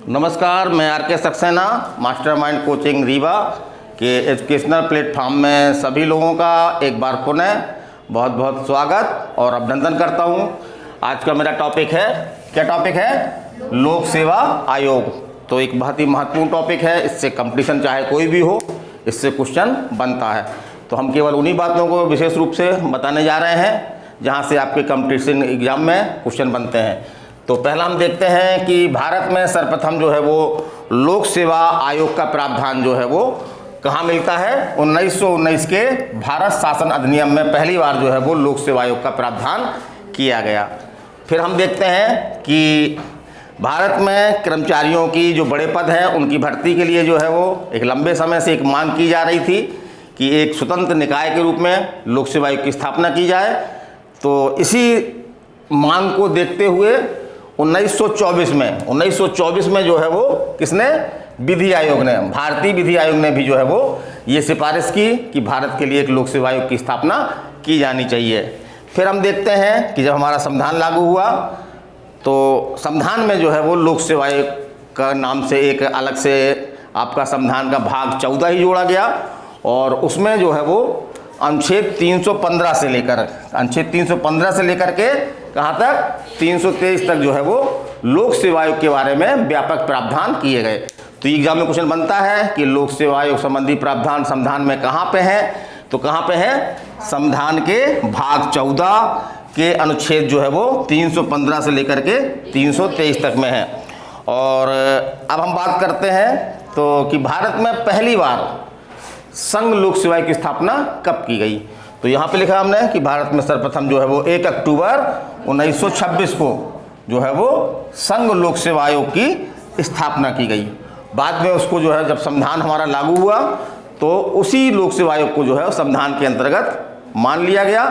नमस्कार, मैं आर के सक्सेना मास्टरमाइंड कोचिंग रीवा के एजुकेशनल प्लेटफॉर्म में सभी लोगों का एक बार पुनः बहुत बहुत स्वागत और अभिनंदन करता हूं। आज का मेरा टॉपिक है, क्या टॉपिक है? लोक सेवा आयोग। तो एक बहुत ही महत्वपूर्ण टॉपिक है, इससे कंपटीशन चाहे कोई भी हो, इससे क्वेश्चन बनता है। तो हम केवल उन्हीं बातों को विशेष रूप से बताने जा रहे हैं जहाँ से आपके कंपटीशन एग्जाम में क्वेश्चन बनते हैं। तो पहला हम देखते हैं कि भारत में सर्वप्रथम जो है वो लोक सेवा आयोग का प्रावधान जो है वो कहाँ मिलता है? 1919 के भारत शासन अधिनियम में पहली बार जो है वो लोक सेवा आयोग का प्रावधान किया गया। फिर हम देखते हैं कि भारत में कर्मचारियों की जो बड़े पद हैं उनकी भर्ती के लिए जो है वो एक लंबे समय से एक मांग की जा रही थी कि एक स्वतंत्र निकाय के रूप में लोक सेवा आयोग की स्थापना की जाए। तो इसी मांग को देखते हुए 1924 में जो है वो किसने? विधि आयोग ने, भारतीय विधि आयोग ने भी जो है वो ये सिफारिश की कि भारत के लिए एक लोक सेवा आयोग की स्थापना की जानी चाहिए। फिर हम देखते हैं कि जब हमारा संविधान लागू हुआ तो संविधान में जो है वो लोक सेवा आयोग का नाम से एक अलग से आपका संविधान का भाग 14 ही जोड़ा गया और उसमें जो है वो अनुच्छेद 315 से लेकर के कहाँ तक? 323 तक जो है वो लोक सेवा आयोग के बारे में व्यापक प्रावधान किए गए। तो एग्जाम में क्वेश्चन बनता है कि लोक सेवा आयोग संबंधी प्रावधान संविधान में कहाँ पे है? तो कहाँ पे है? संविधान के भाग 14 के अनुच्छेद जो है वो 315 से लेकर के 323 तक में है। और अब हम बात करते हैं तो कि भारत में पहली बार संघ लोक सेवा आयोग की स्थापना कब की गई? तो यहाँ पे लिखा हमने कि भारत में सर्वप्रथम जो है वो 1 अक्टूबर 1926 को जो है वो संघ लोक सेवा आयोग की स्थापना की गई। बाद में उसको जो है जब संविधान हमारा लागू हुआ तो उसी लोक सेवा आयोग को जो है संविधान के अंतर्गत मान लिया गया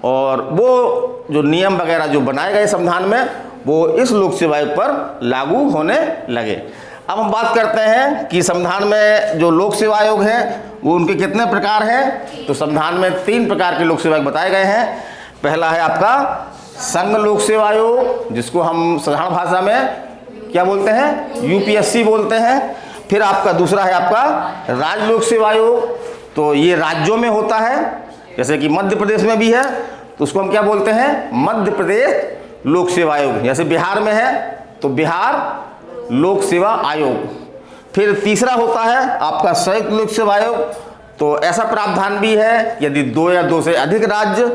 और वो जो नियम वगैरह जो बनाए गए संविधान में वो इस लोक सेवा आयोग पर लागू होने लगे। अब हम बात करते हैं कि संविधान में जो लोक सेवा आयोग हैं वो उनके कितने प्रकार हैं? तो संविधान में 3 प्रकार के लोक सेवा आयोग बताए गए हैं। पहला है आपका संघ लोक सेवा आयोग, जिसको हम साधारण भाषा में क्या बोलते हैं? यूपीएससी बोलते हैं। फिर आपका दूसरा है आपका राज्य लोक सेवा आयोग, तो ये राज्यों में होता है, जैसे कि मध्य प्रदेश में भी है तो उसको हम क्या बोलते हैं? मध्य प्रदेश लोक सेवा आयोग। जैसे बिहार में है तो बिहार लोक सेवा आयोग। फिर तीसरा होता है आपका संयुक्त लोक सेवा आयोग। तो ऐसा प्रावधान भी है यदि 2 या 2 से अधिक राज्य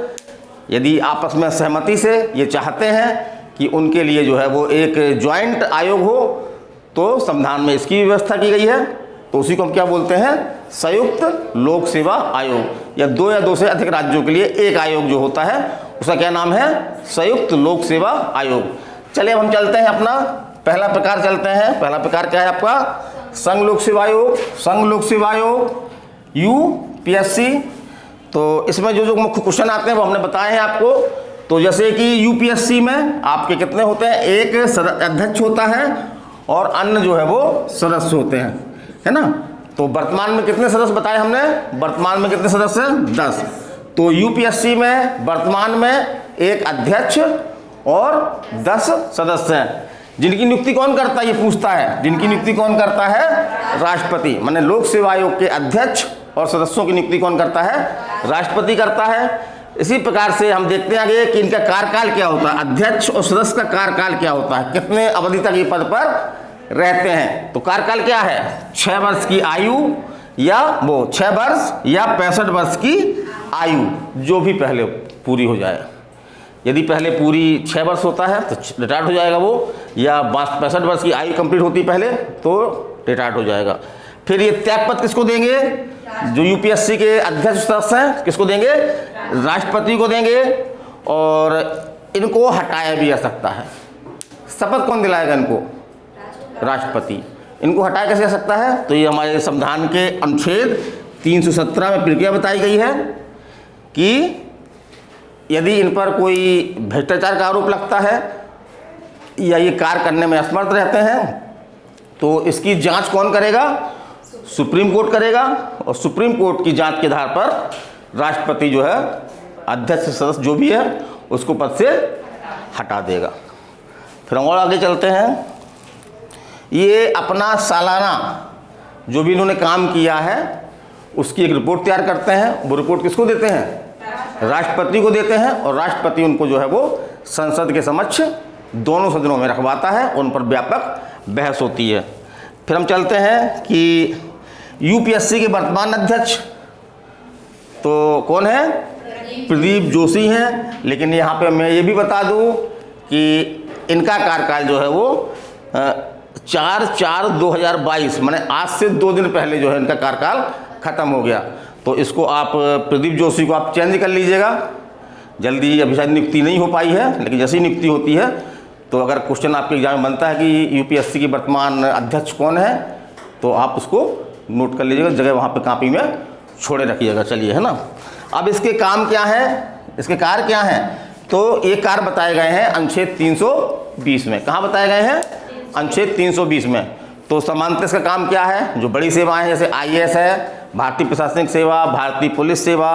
यदि आपस में सहमति से ये चाहते हैं कि उनके लिए जो है वो एक ज्वाइंट आयोग हो तो संविधान में इसकी व्यवस्था की गई है। तो उसी को हम क्या बोलते हैं? संयुक्त लोक सेवा आयोग। या 2 या 2 से अधिक राज्यों के लिए एक आयोग जो होता है उसका क्या नाम है? संयुक्त लोक सेवा आयोग। चलिए अब हम चलते हैं अपना पहला प्रकार चलते हैं। पहला प्रकार क्या है आपका? संघ लोक सेवा आयोग। संघ लोक सेवा आयोग यूपीएससी। तो इसमें जो मुख्य क्वेश्चन आते हैं वो हमने बताए हैं आपको। तो जैसे कि यूपीएससी में आपके कितने होते हैं? एक अध्यक्ष होता है और अन्य जो है वो सदस्य होते हैं, है ना। तो वर्तमान में कितने सदस्य बताए हमने? वर्तमान में कितने सदस्य? 10। तो यूपीएससी में वर्तमान में एक अध्यक्ष और 10 सदस्य हैं। जिनकी नियुक्ति कौन करता है? ये पूछता है। जिनकी नियुक्ति कौन करता है? राष्ट्रपति। माने लोक सेवा आयोग के अध्यक्ष और सदस्यों की नियुक्ति कौन करता है? राष्ट्रपति करता है। इसी प्रकार से हम देखते हैं आगे कि इनका कार्यकाल क्या होता है। अध्यक्ष और सदस्य का कार्यकाल क्या होता है, कितने अवधि तक ये पद पर रहते हैं। तो कार्यकाल क्या है? 6 वर्ष की आयु या 6 वर्ष या 65 वर्ष की आयु, जो भी पहले पूरी हो जाए। यदि पहले पूरी 6 वर्ष होता है तो रिटायर्ड हो जाएगा वो, या 65 वर्ष की आयु कंप्लीट होती पहले तो रिटायर्ड हो जाएगा। फिर ये त्यागपत्र किसको देंगे? जो यूपीएससी के अध्यक्ष सदस्य हैं किसको देंगे? राष्ट्रपति को देंगे। और इनको हटाया भी जा सकता है। शपथ कौन दिलाएगा इनको? राष्ट्रपति। इनको हटाया कैसे जा सकता है? तो ये हमारे संविधान के अनुच्छेद 317 में प्रक्रिया बताई गई है कि यदि इन पर कोई भ्रष्टाचार का आरोप लगता है या ये कार्य करने में असमर्थ रहते हैं तो इसकी जांच कौन करेगा? सुप्रीम कोर्ट करेगा। और सुप्रीम कोर्ट की जांच के आधार पर राष्ट्रपति जो है अध्यक्ष सदस्य जो भी है उसको पद से हटा देगा। फिर हम और आगे चलते हैं ये अपना सालाना जो भी इन्होंने काम किया है उसकी एक रिपोर्ट तैयार करते हैं। वो रिपोर्ट किसको देते हैं? राष्ट्रपति को देते हैं, और राष्ट्रपति उनको जो है वो संसद के समक्ष दोनों सदनों में रखवाता है, उन पर व्यापक बहस होती है। फिर हम चलते हैं कि यूपीएससी के वर्तमान अध्यक्ष तो कौन है? प्रदीप जोशी हैं। लेकिन यहाँ पे मैं ये भी बता दूँ कि इनका कार्यकाल जो है वो 4/4/2022 माने आज से 2 दिन पहले जो है इनका कार्यकाल ख़त्म हो गया। तो इसको आप प्रदीप जोशी को आप चेंज कर लीजिएगा। जल्दी अभी शायद नियुक्ति नहीं हो पाई है, लेकिन जैसी नियुक्ति होती है तो अगर क्वेश्चन आपके एग्जाम में बनता है कि यूपीएससी की वर्तमान अध्यक्ष कौन है, तो आप उसको नोट कर लीजिएगा, जगह वहाँ पे कॉपी में छोड़े रखिएगा। चलिए, है ना। अब इसके काम क्या है, इसके कार्य क्या हैं? तो ये कार्य बताए गए हैं अनुच्छेद 320 में। कहाँ बताए गए हैं? अनुच्छेद 320 में। तो समांतर इसका काम क्या है? जो बड़ी सेवाएं हैं जैसे आईएएस है, भारतीय प्रशासनिक सेवा, भारतीय पुलिस सेवा,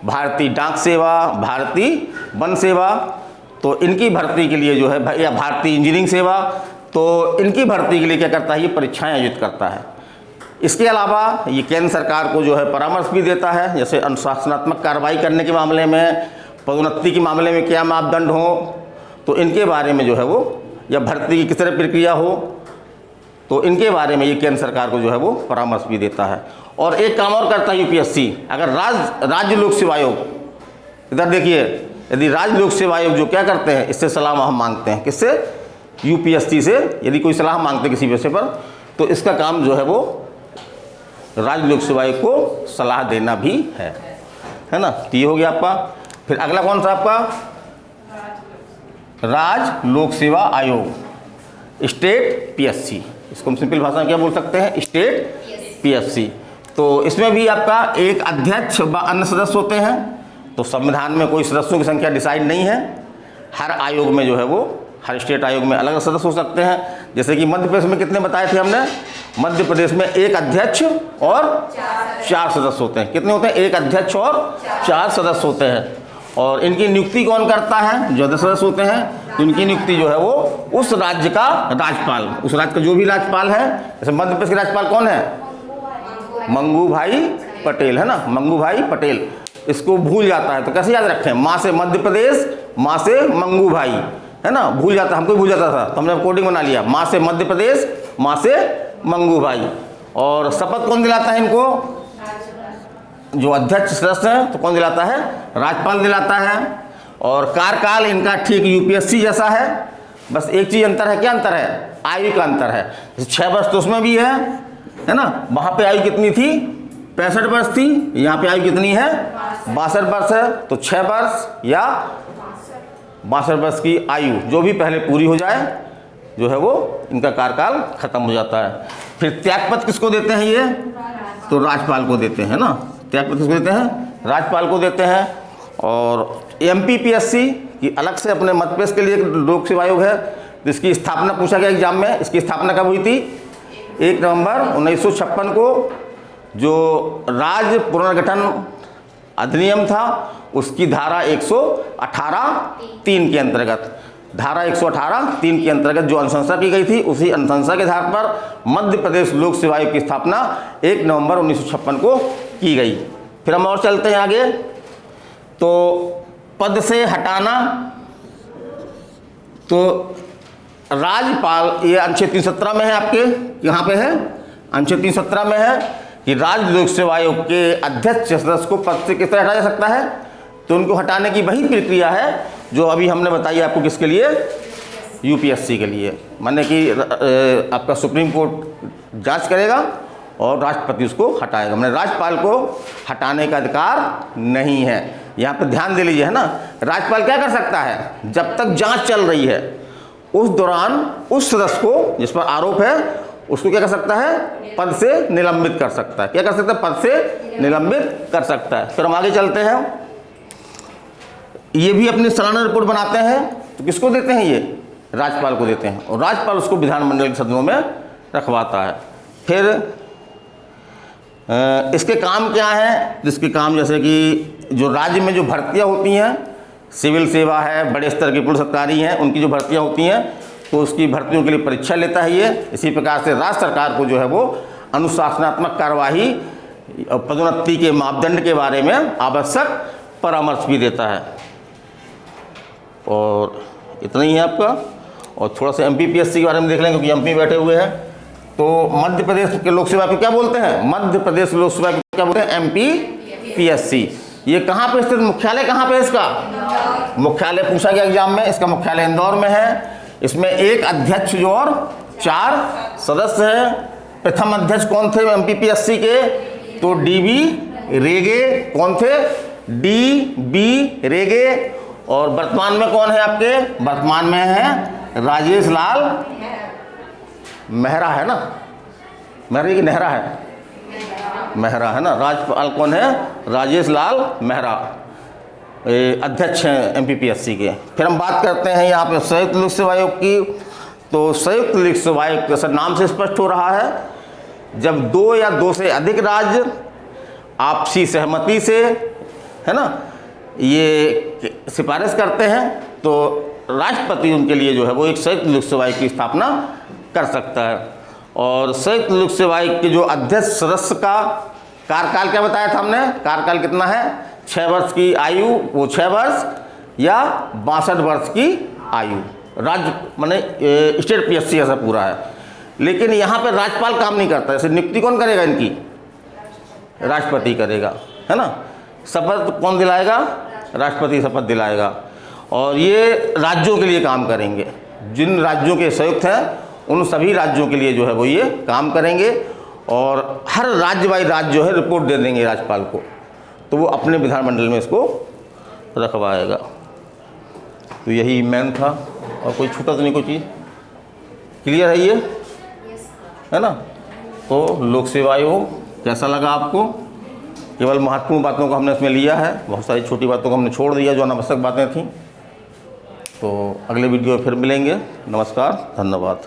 भारतीय डाक सेवा, भारतीय वन सेवा, तो इनकी भर्ती के लिए जो है, या भारतीय इंजीनियरिंग सेवा, तो इनकी भर्ती के लिए क्या करता है? ये परीक्षाएं आयोजित करता है। इसके अलावा ये केंद्र सरकार को जो है परामर्श भी देता है, जैसे अनुशासनात्मक कार्रवाई करने के मामले में, पदोन्नति के मामले में क्या मापदंड हो, तो इनके बारे में जो है वो, या भर्ती की किस तरह प्रक्रिया हो, तो इनके बारे में ये केंद्र सरकार को जो है वो परामर्श भी देता है। और एक काम और करता है यूपीएससी, अगर राज्य लोक सेवा आयोग, इधर देखिए, यदि राज्य लोक सेवा आयोग जो क्या करते हैं, इससे सलाह हम मांगते हैं। किससे? यूपीएससी से। यदि कोई सलाह मांगते हैं किसी विषय पर, तो इसका काम जो है वो राज्य लोक सेवा आयोग को सलाह देना भी है ना। तो ये हो गया आपका। फिर अगला कौन सा आपका? राज्य लोक सेवा आयोग, स्टेट पीएससी। इसको हम सिंपल भाषा में क्या बोल सकते हैं? State PSC. तो इसमें भी आपका एक अध्यक्ष व अन्य सदस्य होते हैं। तो संविधान में कोई सदस्यों की संख्या डिसाइड नहीं है। हर आयोग में जो है वो, हर स्टेट आयोग में अलग अलग सदस्य हो सकते हैं। जैसे कि मध्य प्रदेश में कितने बताए थे हमने? मध्य प्रदेश में एक अध्यक्ष और 4 सदस्य होते हैं। कितने होते हैं? एक अध्यक्ष और 4 सदस्य होते हैं। और इनकी नियुक्ति कौन करता है? जो सदस्य होते हैं, तो इनकी नियुक्ति जो है वो उस राज्य का राज्यपाल, उस राज्य का जो भी राज्यपाल है, जैसे मध्य प्रदेश के राज्यपाल कौन है? मंगू भाई पटेल, है ना। मंगू भाई पटेल। इसको भूल जाता है तो कैसे याद रखें? माँ से मध्य प्रदेश, माँ से मंगू भाई, है ना। भूल जाता, हमको भूल जाता था, तो हमने कोडिंग बना लिया, माँ से मध्य प्रदेश, माँ से मंगू भाई। और शपथ कौन दिलाता है इनको? जो अध्यक्ष सदस्य हैं, तो कौन दिलाता है? राज्यपाल दिलाता है। और कार्यकाल इनका ठीक यूपीएससी जैसा है, बस एक चीज़ अंतर है। क्या अंतर है? आयु का अंतर है। 6 वर्ष तो उसमें भी है ना। वहाँ पे आयु कितनी थी? 65 वर्ष थी। यहाँ पे आयु कितनी है? 62 वर्ष है। तो 6 वर्ष या 62 वर्ष की आयु जो भी पहले पूरी हो जाए, जो है वो इनका कार्यकाल खत्म हो जाता है। फिर त्यागपत्र किसको देते हैं? ये तो राज्यपाल को देते हैं ना। त्यागपत्र किसको देते हैं? राज्यपाल को देते हैं। और एमपीपीएससी की अलग से अपने मध्य प्रदेश के लिए एक लोक सेवा आयोग है, जिसकी स्थापना पूछा गया एग्जाम में। इसकी स्थापना कब हुई थी? 1 नवंबर 1956 को। जो राज्य पुनर्गठन अधिनियम था, उसकी धारा 118(3) के अंतर्गत, धारा 118(3) के अंतर्गत जो अनुशंसा की गई थी, उसी अनुशंसा के आधार पर मध्य प्रदेश लोक सेवा आयोग की स्थापना 1 नवंबर 1956 को की गई। फिर हम और चलते हैं आगे। तो पद से हटाना, तो राज्यपाल, ये अनुच्छेद 317 में है, आपके यहाँ पे है, अनुच्छेद 317 में है कि राज्य लोक सेवा आयोग के अध्यक्ष सदस्य को पद से किस तरह हटाया जा सकता है? तो उनको हटाने की वही प्रक्रिया है जो अभी हमने बताई आपको। किसके लिए? यूपीएससी के लिए। माने कि आपका सुप्रीम कोर्ट जांच करेगा और राष्ट्रपति उसको हटाएगा। मैंने राज्यपाल को हटाने का अधिकार नहीं है। यहाँ पर ध्यान दे लीजिए, है ना। राज्यपाल क्या कर सकता है? जब तक जांच चल रही है उस दौरान उस सदस्य को जिस पर आरोप है, उसको क्या कर सकता है? पद से निलंबित कर सकता है। क्या कर सकता है? पद से निलंबित कर सकता है। फिर हम आगे चलते हैं। ये भी अपनी सालाना रिपोर्ट बनाते हैं, तो किसको देते हैं? ये राज्यपाल को देते हैं, और राज्यपाल उसको विधानमंडल के सदनों में रखवाता है। फिर इसके काम क्या है? जिसके काम जैसे कि जो राज्य में जो भर्तियां होती हैं, सिविल सेवा है, बड़े स्तर के पुलिस अधिकारी हैं, उनकी जो भर्तियां होती हैं, तो उसकी भर्तियों के लिए परीक्षा लेता है ये। इसी प्रकार से राज्य सरकार को जो है वो अनुशासनात्मक कार्यवाही और पदोन्नति के मापदंड के बारे में आवश्यक परामर्श भी देता है। और इतना ही है आपका। और थोड़ा सा MPPSC के बारे में देख लेंगे क्योंकि MP बैठे हुए हैं। तो मध्य प्रदेश के लोक सेवा को क्या बोलते हैं? मध्य प्रदेश लोक सेवा को क्या बोलते हैं? MPPSC। ये कहाँ पे स्थित, मुख्यालय कहाँ पे इसका? मुख्यालय पूछा गया एग्जाम में, इसका मुख्यालय इंदौर में है। इसमें एक अध्यक्ष जो और 4 सदस्य हैं। प्रथम अध्यक्ष कौन थे MPPSC के? तो DB रेगे। कौन थे? DB रेगे। और वर्तमान में कौन है आपके? वर्तमान में है राजेश लाल मेहरा, है ना? मेहरा की नेहरा है? मेहरा है ना। राज्यपाल कौन है? राजेश लाल मेहरा अध्यक्ष हैं MPPSC के। फिर हम बात करते हैं यहाँ पे संयुक्त लोक सेवा आयोग की। तो संयुक्त लोक सेवा आयोग जैसा नाम से स्पष्ट हो रहा है, जब 2 या 2 से अधिक राज्य आपसी सहमति से, है ना, ये सिफारिश करते हैं तो राष्ट्रपति उनके लिए जो है वो एक संयुक्त लोक सेवा आयोग की स्थापना कर सकता है। और संयुक्त लोक सेवा आयोग के जो अध्यक्ष सदस्य का कार्यकाल क्या बताया था हमने? कार्यकाल कितना है? 6 वर्ष की आयु, वो 6 वर्ष या 62 वर्ष की आयु। राज्य माने स्टेट PSC ऐसा पूरा है। लेकिन यहाँ पे राज्यपाल काम नहीं करता। जैसे नियुक्ति कौन करेगा इनकी? राष्ट्रपति करेगा, है ना। शपथ कौन दिलाएगा? राष्ट्रपति शपथ दिलाएगा। और ये राज्यों के लिए काम करेंगे। जिन राज्यों के संयुक्त हैं उन सभी राज्यों के लिए जो है वो ये काम करेंगे। और हर राज्य वाई राज्य जो है रिपोर्ट दे देंगे राज्यपाल को, तो वो अपने विधानमंडल में इसको रखवाएगा। तो यही मेन था। और कोई छूटा तो नहीं कोई चीज़? क्लियर है ये, है ना। तो लोक सेवा आयोग कैसा लगा आपको? केवल महत्वपूर्ण बातों को हमने इसमें लिया है, बहुत सारी छोटी बातों को हमने छोड़ दिया जो अनावश्यक बातें थीं। तो अगले वीडियो में फिर मिलेंगे। नमस्कार, धन्यवाद।